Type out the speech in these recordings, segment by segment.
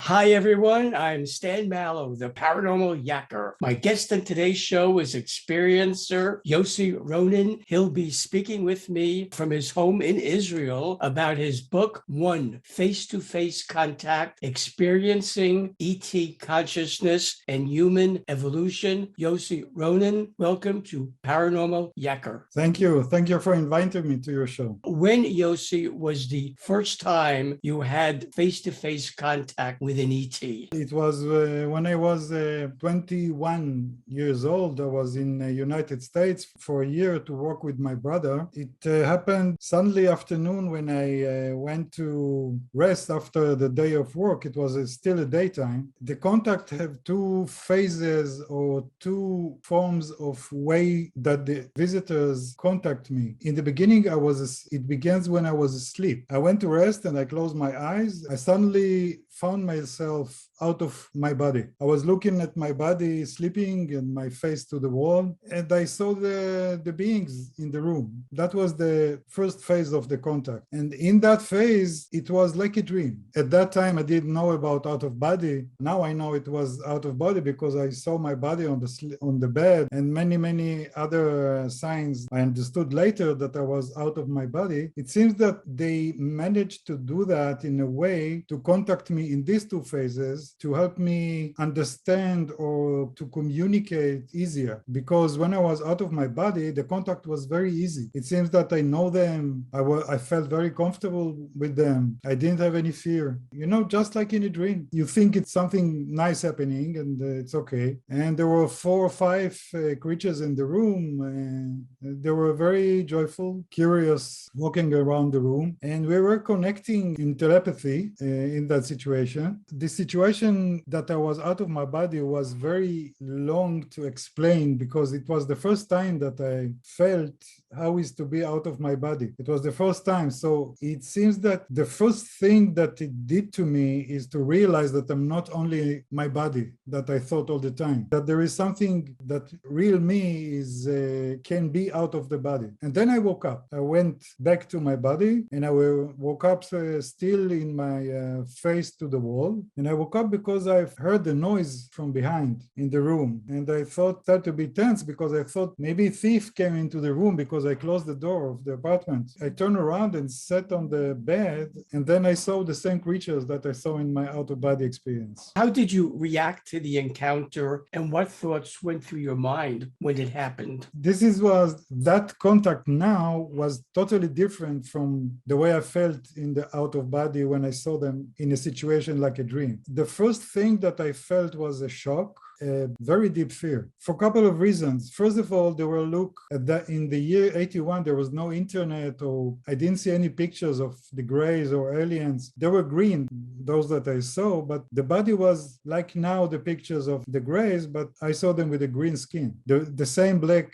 Hi, everyone. I'm Stan Mallow, the paranormal yakker. My guest on today's show is experiencer Yossi Ronen. He'll be speaking with me from his home in Israel about his book, One, Face-to-Face Contact, Experiencing ET Consciousness and Human Evolution. Yossi Ronen, welcome to Paranormal Yakker. Thank you. Thank you for inviting me to your show. When, Yossi, was the first time you had face-to-face contact with an ET? It was when I was 21 years old. I was in the United States for a year to work with my brother. It happened Sunday afternoon when I went to rest after the day of work. It was still a daytime. The contact have two phases or two forms of way that the visitors contact me. In the beginning, it begins when I was asleep. I went to rest and I closed my eyes. I suddenly found myself out of my body. I was looking at my body sleeping and my face to the wall, and I saw the beings in the room. That was the first phase of the contact. And in that phase, it was like a dream. At that time, I didn't know about out of body. Now I know it was out of body because I saw my body on the bed and many other signs. I understood later that I was out of my body. It seems that they managed to do that in a way to contact me in these two phases to help me understand or to communicate easier. Because when I was out of my body, the contact was very easy. It seems that I know them. I felt very comfortable with them. I didn't have any fear. Just like in a dream. You think it's something nice happening and it's okay. And there were 4 or 5 creatures in the room. And they were very joyful, curious, walking around the room. And we were connecting in telepathy in that situation. The situation that I was out of my body was very long to explain because it was the first time that I felt how is to be out of my body. It was the first time. So it seems that the first thing that it did to me is to realize that I'm not only my body that I thought all the time, that there is something that real me is can be out of the body. And then I woke up. I went back to my body and I woke up still in my face to the wall. And I woke up because I've heard the noise from behind in the room. And I started to be tense because I thought maybe a thief came into the room because I closed the door of the apartment. I turned around and sat on the bed, and then I saw the same creatures that I saw in my out-of-body experience. How did you react to the encounter, and what thoughts went through your mind when it happened? That contact now was totally different from the way I felt in the out-of-body when I saw them in a situation like a dream. The first thing that I felt was a shock, a very deep fear for a couple of reasons. First of all, in the year 81, there was no internet, or I didn't see any pictures of the Greys or aliens. They were green, those that I saw, but the body was like now the pictures of the Greys, but I saw them with a green skin. The same black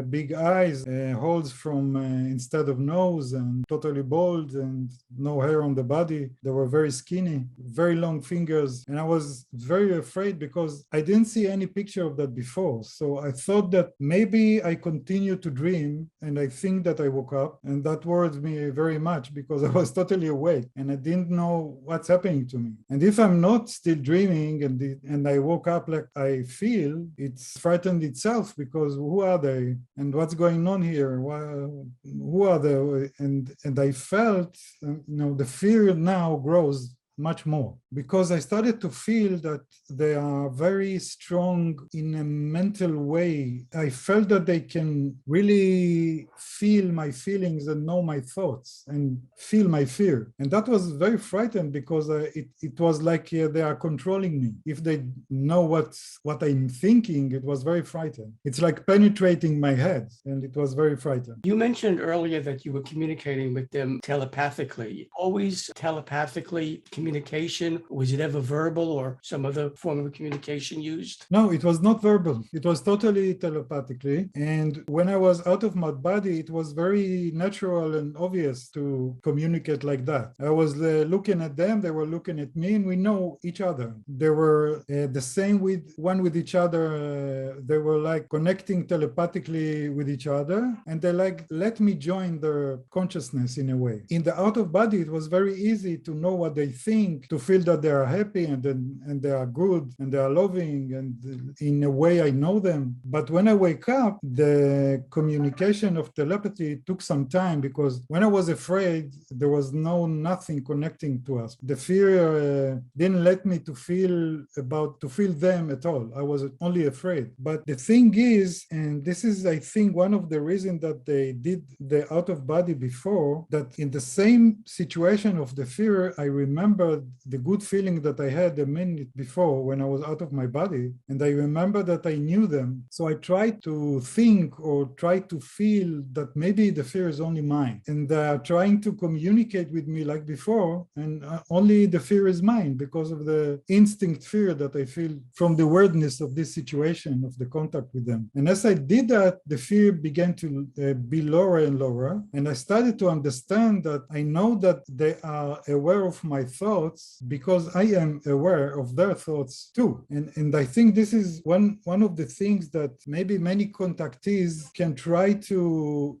big eyes, holes from instead of nose, and totally bald and no hair on the body. They were very skinny, very long fingers, and I was very afraid because I didn't see any picture of that before. So I thought that maybe I continued to dream, and I think that I woke up, and that worried me very much because I was totally awake and I didn't know what's happening to me. And if I'm not still dreaming and I woke up like I feel, it's frightened itself because who are they and what's going on here? Who are they? And I felt, the fear now grows much more because I started to feel that they are very strong in a mental way. I felt that they can really feel my feelings and know my thoughts and feel my fear. And that was very frightened because it was like they are controlling me. If they know what I'm thinking, it was very frightening. It's like penetrating my head, and it was very frightening. You mentioned earlier that you were communicating with them telepathically. Always telepathically communication? Was it ever verbal or some other form of communication used? No, it was not verbal. It was totally telepathically. And when I was out of my body, it was very natural and obvious to communicate like that. I was looking at them, they were looking at me, and we know each other. They were the same with each other. They were like connecting telepathically with each other, and they let me join their consciousness in a way. In the out of body, it was very easy to know what they think think to feel that they are happy and they are good and they are loving, and in a way I know them. But when I wake up, the communication of telepathy took some time, because when I was afraid, there was nothing connecting to us. The fear didn't let me to feel them at all. I was only afraid. But the thing is, and this is, I think, one of the reasons that they did the out of body before, that in the same situation of the fear, I remembered the good feeling that I had a minute before when I was out of my body, and I remember that I knew them. So I tried to think or try to feel that maybe the fear is only mine, and they are trying to communicate with me like before, and only the fear is mine because of the instinct fear that I feel from the weirdness of this situation of the contact with them. And as I did that, the fear began to be lower and lower, and I started to understand that I know that they are aware of my thoughts because I am aware of their thoughts too. And I think this is one of the things that maybe many contactees can try to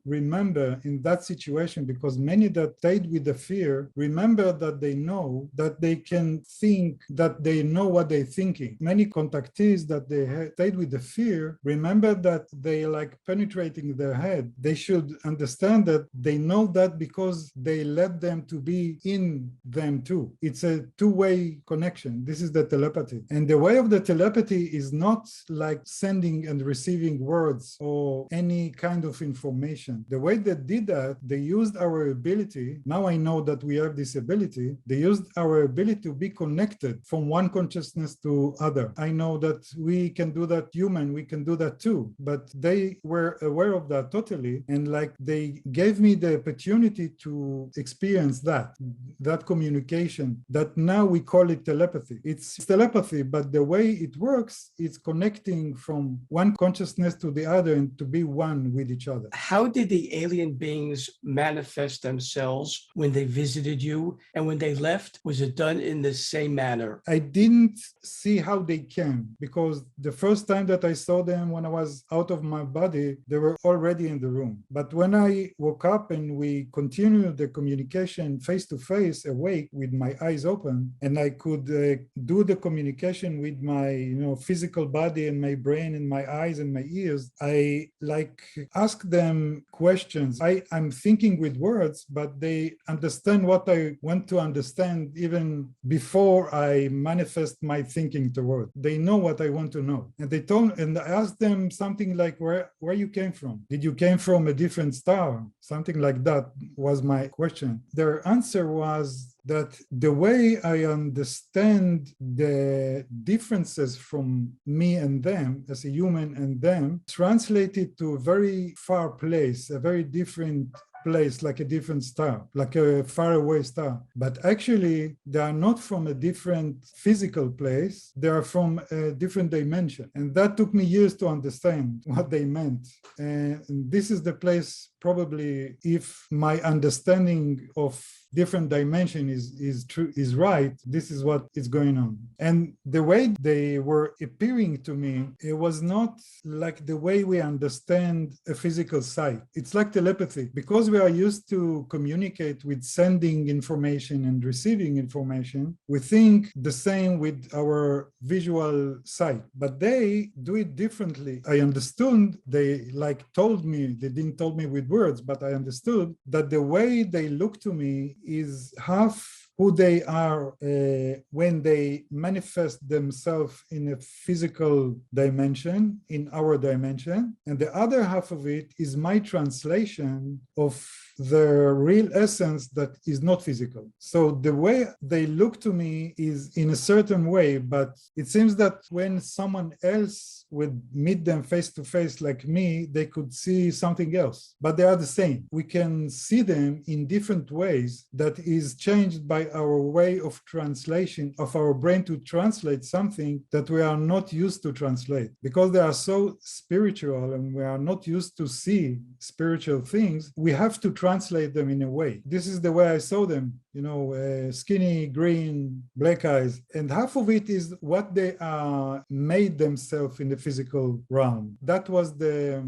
remember in that situation, because many that stayed with the fear remember that they know that they can think that they know what they're thinking. Many contactees that they stayed with the fear remember that they like penetrating their head. They should understand that they know that because they let them to be in them too. It's a two-way connection. This is the telepathy. And the way of the telepathy is not like sending and receiving words or any kind of information. The way they did that, they used our ability. Now I know that we have this ability. They used our ability to be connected from one consciousness to other. I know that we can do that human, we can do that too, but they were aware of that totally, and like they gave me the opportunity to experience that communication, that now we call it telepathy. It's telepathy, but the way it works, it's connecting from one consciousness to the other and to be one with each other. How did the alien beings manifest themselves when they visited you, and when they left, was it done in the same manner? I didn't see how they came, because the first time that I saw them when I was out of my body, they were already in the room. But when I woke up and we continued the communication face to face, awake with my eyes open, and I could do the communication with my physical body and my brain and my eyes and my ears, I like ask them questions. I'm thinking with words, but they understand what I want to understand even before I manifest my thinking toward. They know what I want to know. And they told, and I asked them something like, where you came from? Did you came from a different star? Something like that was my question. Their answer was that the way I understand the differences from me and them as a human and them translated to a very far place, a very different place, like a different star, like a faraway star. But actually, they are not from a different physical place. They are from a different dimension. And that took me years to understand what they meant. And this is the place, probably, if my understanding of different dimension is right, this is what is going on. And the way they were appearing to me, it was not like the way we understand a physical sight. It's like telepathy. Because we are used to communicate with sending information and receiving information, we think the same with our visual sight. But they do it differently. I understood, they like told me, they didn't tell me with words, but I understood that the way they look to me is half who they are when they manifest themselves in a physical dimension, in our dimension. And the other half of it is my translation of the real essence that is not physical. So the way they look to me is in a certain way, but it seems that when someone else would meet them face to face like me, they could see something else, but they are the same. We can see them in different ways that is changed by our way of translation of our brain to translate something that we are not used to translate, because they are so spiritual and we are not used to see spiritual things. We have to translate them in a way. This is the way I saw them. skinny, green, black eyes. And half of it is what they made themselves in the physical realm. That was the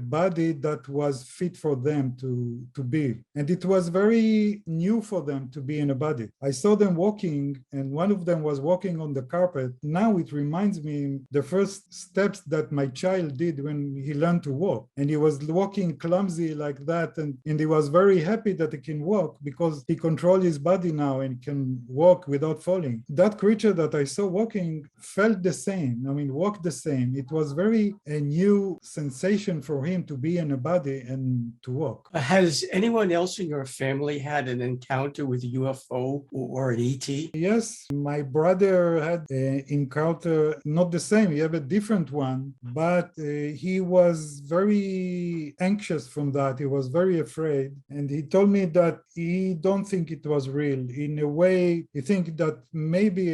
body that was fit for them to be. And it was very new for them to be in a body. I saw them walking, and one of them was walking on the carpet. Now it reminds me the first steps that my child did when he learned to walk. And he was walking clumsy like that, and he was very happy that he can walk because he controls his body now and can walk without falling. That creature that I saw walking felt the same. Walked the same. It was very a new sensation for him to be in a body and to walk. Has anyone else in your family had an encounter with a UFO or an ET? Yes, my brother had an encounter, not the same, he had a different one, but he was very anxious from that. He was very afraid. And he told me that he don't think it was real. In a way, he think that maybe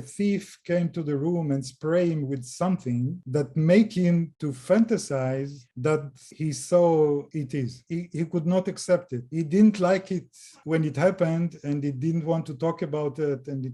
a thief came to the room and sprayed him with something that make him to fantasize that he saw ETs. He could not accept it. He didn't like it when it happened, and he didn't want to talk about it, and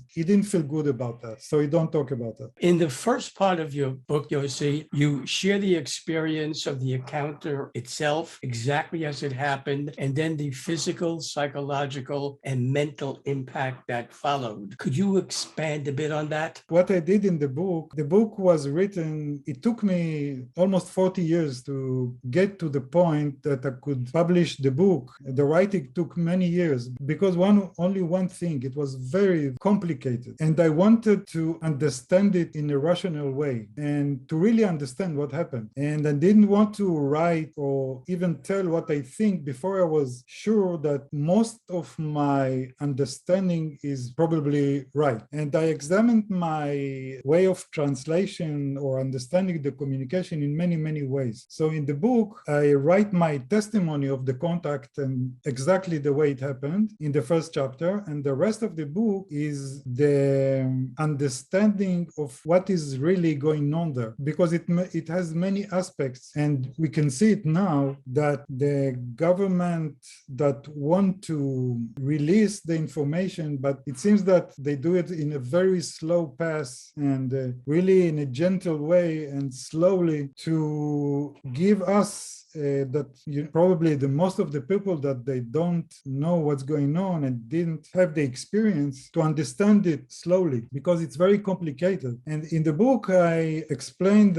he didn't feel good about that, so he don't talk about it. In the first part of your book, Yossi, you share the experience of the encounter itself, exactly as it happened, and then the physical, psychological, and mental impact that followed. Could you expand a bit on that? What I did in the book was written, it took me almost 40 years to get to the point that I could publish the book. The writing took many years because only one thing, it was very complicated. And I wanted to understand it in a rational way and to really understand what happened. And I didn't want to write or even tell what I think before I was sure that most of my understanding is probably right. And I examined my way of translation or understanding the communication in many, many ways. So in the book, I write my testimony of the contact and exactly the way it happened in the first chapter. And the rest of the book is the understanding of what is really going on there, because it has many aspects. And we can see it now that the government that want to release the information, but it seems that they do it in a very slow pace and really in a gentle way and slowly to give us that probably the most of the people that they don't know what's going on and didn't have the experience to understand it slowly, because it's very complicated. And in the book, I explained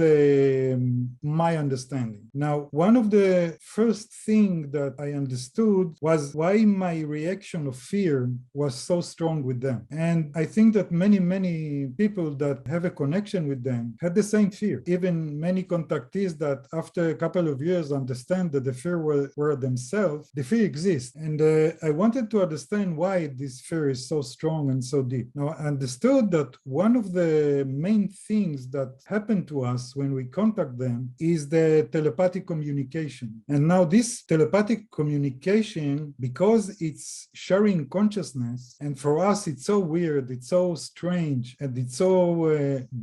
my understanding. Now, one of the first things that I understood was why my reaction of fear was so strong with them. And I think that many, many people that have a connection with them had the same fear. Even many contactees that after a couple of years understand that the fear were themselves, the fear exists. And I wanted to understand why this fear is so strong and so deep. Now, I understood that one of the main things that happen to us when we contact them is the telepathic communication. And now this telepathic communication, because it's sharing consciousness, and for us it's so weird, it's so strange, and it's so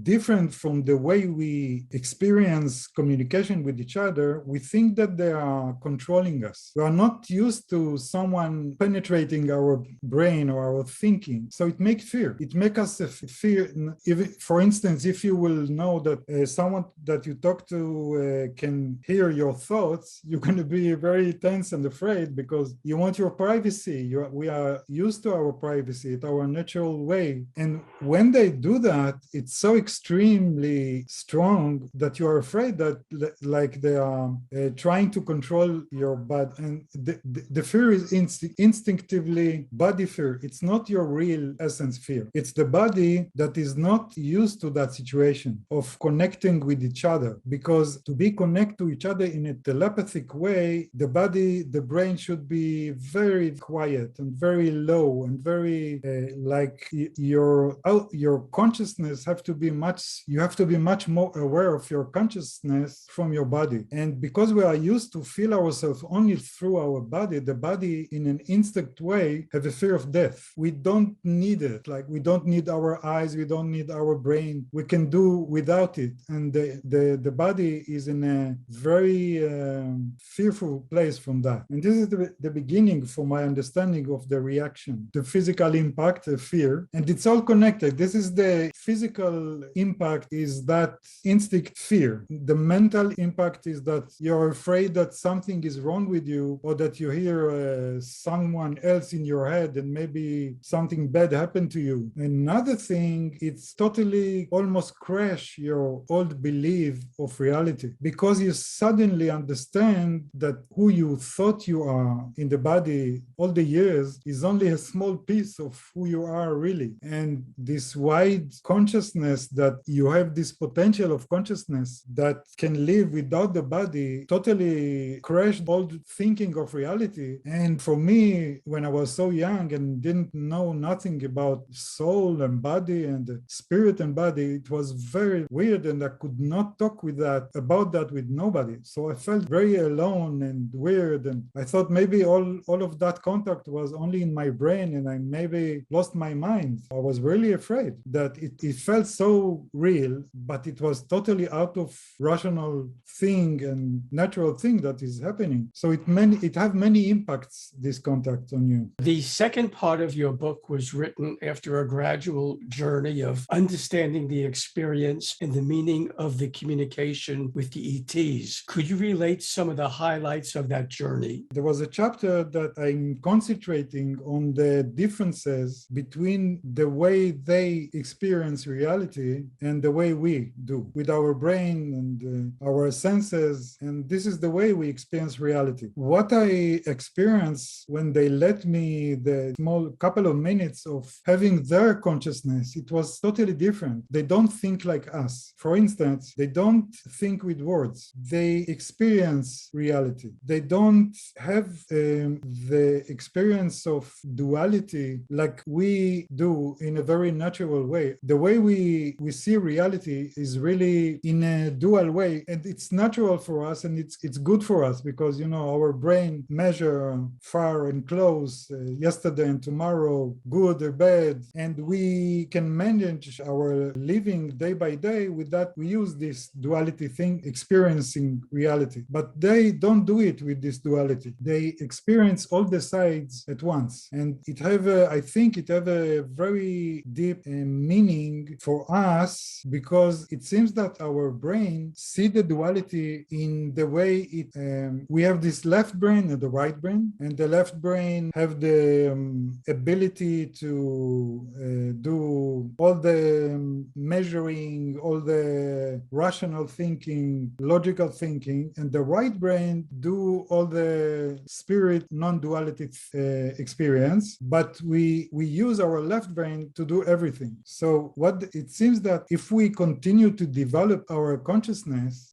different from the way we experience communication with each other, we think that they are controlling us. We are not used to someone penetrating our brain or our thinking. So it makes fear. It makes us fear. If, for instance, if you will know that someone that you talk to can hear your thoughts, you're going to be very tense and afraid because you want your privacy. We are used to our privacy, it's our natural way. And when they do that, it's so extremely strong that you are afraid that like they are trying to control your body. And the fear is instinctively body fear. It's not your real essence fear. It's the body that is not used to that situation of connecting with each other. Because to be connected to each other in a telepathic way, the body, the brain should be very quiet and very low and very like your consciousness you have to be much more aware of your consciousness from your body. And because we are used to feel ourselves only through our body, the body in an instinct way have a fear of death. We don't need it. Like we don't need our eyes, we don't need our brain. We can do without it. And the body is in a very fearful place from that. And this is the beginning for my understanding beginning of the reaction. The physical impact, the fear, and it's all connected. This is the physical impact is that instinct fear. The mental impact is that you're afraid that something is wrong with you, or that you hear someone else in your head and maybe something bad happened to you. Another thing, it's totally almost crash your old belief of reality, because you suddenly understand that who you thought you are in the body all the years is only a small piece of who you are really. And this wide consciousness, that you have this potential of consciousness that can live without the body, totally crashed old thinking of reality. And for me, when I was so young and didn't know nothing about soul and body and spirit and body, it was very weird, and I could not talk about that with nobody. So I felt very alone and weird, and I thought maybe all of that contact was only in my brain, and I maybe lost my mind. I was really afraid that it felt so real, but it was totally out of rational thing and natural thing that is happening. So it have many impacts, this contact on you. The second part of your book was written after a gradual journey of understanding the experience and the meaning of the communication with the ETs. Could you relate some of the highlights of that journey? There was a chapter that I'm concentrating on the differences between the way they experience reality and the way we do with our brain and our senses. And this is the way we experience reality. What I experienced when they let me the small couple of minutes of having their consciousness, it was totally different. They don't think like us. For instance, they don't think with words. They experience reality. They don't have the experience of duality like we do in a very natural way. The way we see reality is really in a dual way, and it's natural for us, and it's good for us, because our brain measure far and close, yesterday and tomorrow, good or bad, and we can manage our living day by day with that. We use this duality thing, experiencing reality, but they don't do it with this duality. They experience all the sides at once, and I think it have a very deep meaning for us, because it seems that our brain see the duality in the way we have this left brain and the right brain, and the left brain have the ability to do all the measuring, all the rational thinking, logical thinking, and the right brain do all the spirit non-duality experience, but we use our left brain to do everything. So what it seems that if we continue to develop our consciousness,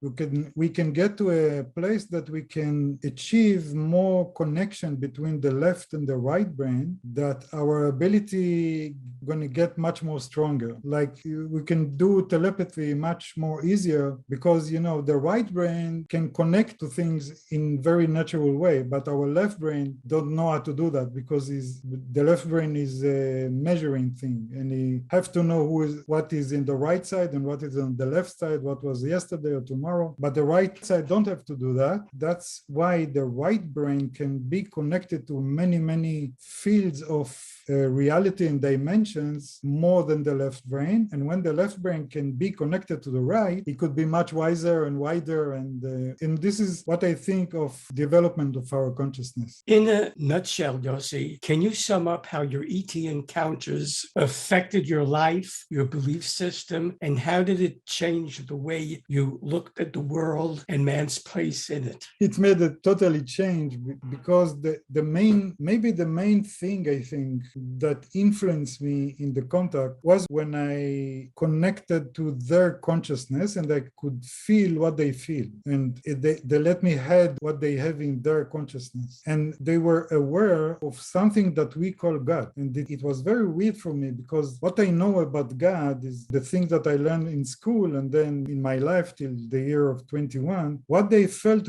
we can get to a place that we can achieve more connection between the left and the right brain, that our ability going to get much more stronger. Like we can do telepathy much more easier, because the right brain can connect to things in very natural way, but our left brain don't know how to do that, because the left brain is a measuring thing, and he have to know what is in the right side and what is on the left side, what was yesterday or tomorrow. But the right side don't have to do that. That's why the right brain can be connected to many fields of reality and dimensions more than the left brain. And when the left brain can be connected to the right, it could be much wiser and wider. And this is what I think of development of our consciousness. In a nutshell, Yossi, can you sum up how your ET encounters affected your life, your belief system, and how did it change the way you looked at the world and man's place in it? It made a totally change, because the main thing I think that influenced me in the contact was when I connected to their consciousness and I could feel what they feel, and they let me have what they have in their consciousness, and they were aware of something that we call God. And it was very weird for me, because what I know about God is the things that I learned in school and then in my life till the year of 21. What they felt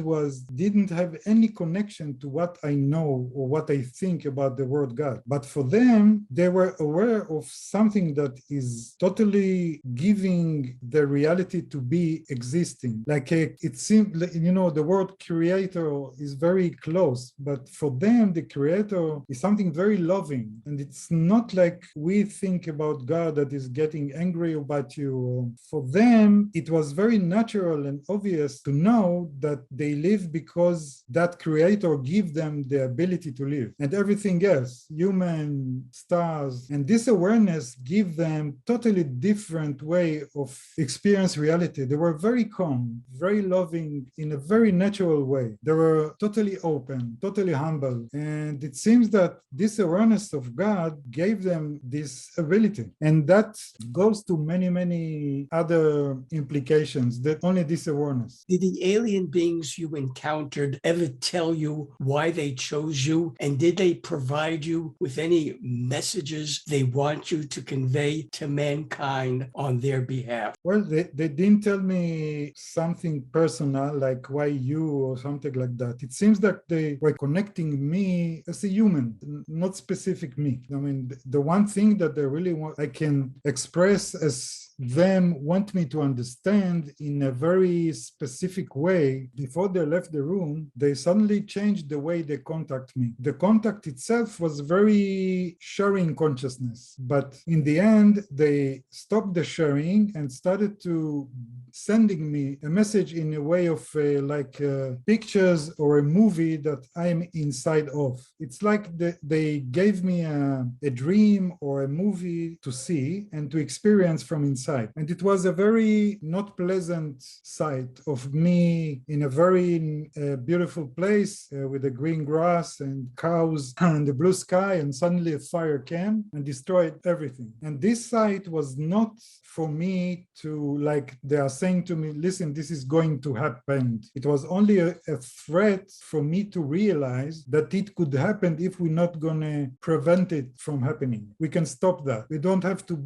didn't have any connection to what I know or what I think about the word God. But for them, they were aware of something that is totally giving the reality to be existing. Like it seemed, the word creator is very close, but for them, the creator creator is something very loving. And it's not like we think about God that is getting angry about you. For them, it was very natural and obvious to know that they live because that creator gave them the ability to live. And everything else, human, stars, and this awareness give them totally different way of experience reality. They were very calm, very loving in a very natural way. They were totally open, totally humble. And it seems that this awareness of God gave them this ability. And that goes to many, many other implications that only this awareness. Did the alien beings you encountered ever tell you why they chose you? And did they provide you with any messages they want you to convey to mankind on their behalf? Well, they didn't tell me something personal, like why you or something like that. It seems that they were connecting me as a human, not specific me. I mean, the one thing that they really want, I can express as them want me to understand in a very specific way. Before they left the room, they suddenly changed the way they contact me. The contact itself was very sharing consciousness, but in the end, they stopped the sharing and started to sending me a message in a way of pictures or a movie that I'm inside of. It's like they gave me a dream or a movie to see and to experience from inside. And it was a very not pleasant sight of me in a very beautiful place with the green grass and cows and the blue sky, and suddenly a fire came and destroyed everything. And this sight was not for me to, like they are saying to me, listen, this is going to happen. It was only a threat for me to realize that it could happen if we're not going to prevent it from happening. We can stop that. We don't have to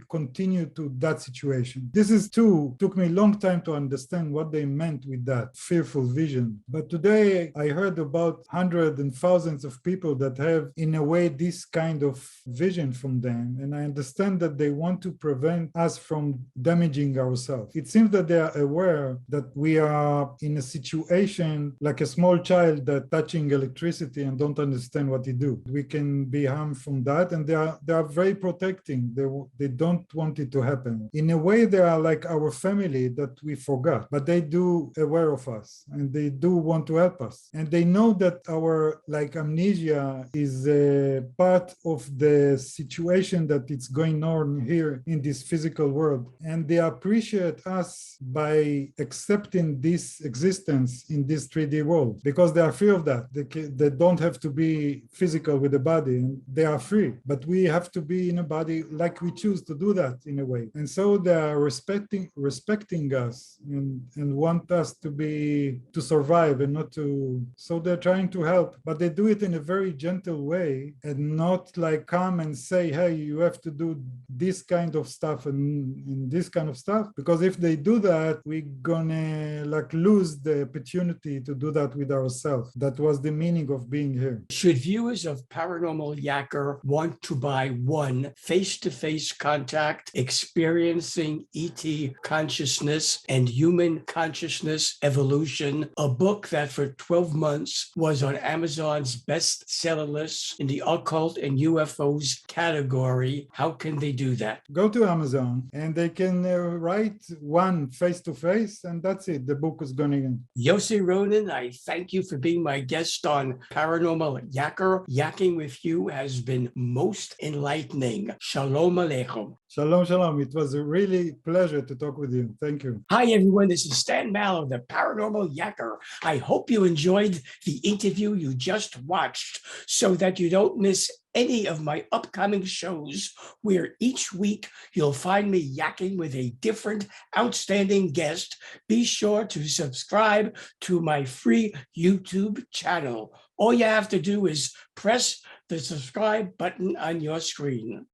continue to that situation. This is took me a long time to understand what they meant with that fearful vision. But today I heard about hundreds and thousands of people that have in a way this kind of vision from them. And I understand that they want to prevent us from damaging ourselves. It seems that they are aware that we are in a situation like a small child that touching electricity and don't understand what to do. We can be harmed from that, and they are very protecting. They don't want it to happen. In a way, they are like our family that we forgot, but they do aware of us and they do want to help us. And they know that our like amnesia is a part of the situation that it's going on here in this physical world. And they appreciate us by accepting this existence in this 3D world because they are free of that. They don't have to be physical with the body, and they are free. But we have to be in a body like we choose to do that in a way. And so they are respecting us and want us to survive and not to. So they're trying to help, but they do it in a very gentle way and not like come and say, hey, you have to do this kind of stuff and this kind of stuff. Because if they do that, we're gonna like lose the opportunity to do that with ourselves. That was the meaning of being here. Should viewers of Paranormal Yacker want to buy one face-to-face contact experiencing ET consciousness and human consciousness evolution, a book that for 12 months was on Amazon's bestseller list in the occult and UFOs category, how can they do that? Go to Amazon and they can write one face-to-face, and that's it. The book is going to. Yossi Ronen, I thank you for being my guest on Paranormal Yacker. Yakking with you has been most enlightening. Shalom Aleichem. Shalom, shalom. It was a really pleasure to talk with you. Thank you. Hi, everyone. This is Stan Mallow, the Paranormal Yacker. I hope you enjoyed the interview you just watched so that you don't miss any of my upcoming shows, where each week you'll find me yakking with a different outstanding guest. Be sure to subscribe to my free YouTube channel. All you have to do is press the subscribe button on your screen.